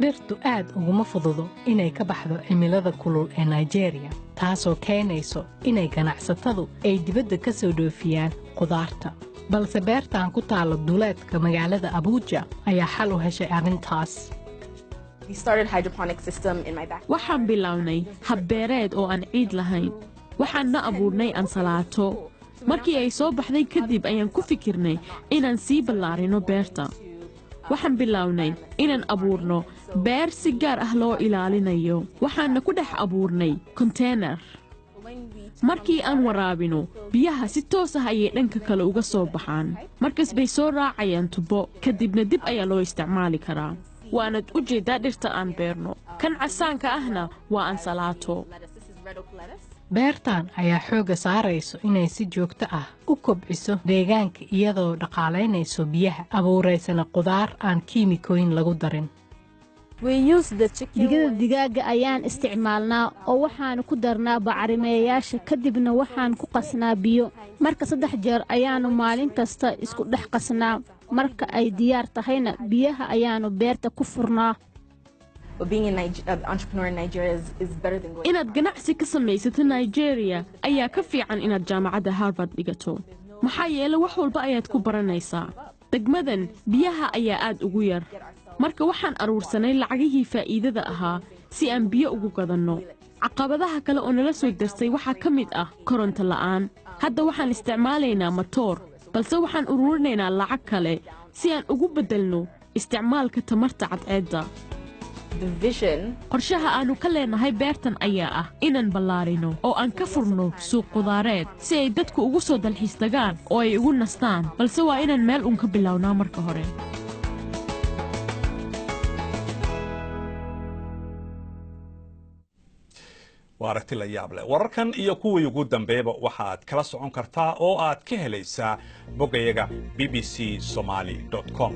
dhirtu aad uguma fududo inay ka baxdo cimilada kulul ee Nigeria, taasoo keenayso inay ganacsatadu ay dibadda ka soo dhoofiyaan qudaarta. balse beertaan ku taalo duleedka magaalada Abuja ayaa xal u heshay arrintaas. waxaan bilownay hab beereed oo aan ciid lahayn. waxaanna abuurnay ansalaato. markii ay soo baxday kadib ayaan ku fikirnay inaan sii ballaarino beerta. waxaan bilownay inaan abuurno beer si gaar ah loo ilaalinayo. waxaanna ku dhex abuurnay konteenar. markii aan waraabino biyaha si toos ah ayay dhanka kale uga soo baxaan. markaas bay soo raacayaan tubo kadibna dib ayaa loo isticmaali karaa. waanad u jeedaa dhirta aan beerno. kan casaanka ahna waa ansalaato. beertan ayaa xooga saarayso inay si joogto ah u kobciso deegaanka iyadoo dhaqaalaynayso biyaha, abuuraysana qudaar aan kiimikooyin lagu darin. digada digaaga ayaan isticmaalnaa oo waxaan ku darnaa bacrimeeyaasha kadibna waxaan ku qasnaa biyo. marka 3 jeer ayaanu maalin kasta isku dhex qasnaa. marka ay diyaar tahayna biyaha ayaanu beerta ku furnaa. inaad ganacsi ka samaysato Nigeria ayaa ka fiican inaad jaamacadda Harvard dhigato. maxaa yeelay wax walba ayaad ku baranaysaa. degmadan biyaha ayaa aad ugu yar. marka waxaan aruursanay lacagihii faa'iidada ahaa si aan biyo ugu gadanno. caqabadaha kale oo nala soo darsay waxaa ka mid ah koronto la'aan. hadda waxaan isticmaalaynaa matoor, balse waxaan ururinaynaa lacag kale si aan ugu beddelno isticmaalka tamarta cadceedda. qorshaha aanu ka leenahay beertan ayaa ah inaan ballaarino oo aan ka furno suuq qudaareed si ay dadku ugu soo dalxiis tagaan oo ay ugu nastaan, balse waa inaan meel uun ka bilownaa marka hore. waa aragti la yaab leh. wararkan iyo kuwii ugu dambeeyaba waxaad kala socon kartaa oo aad ka helaysaa boggayaga bbcsomali.com.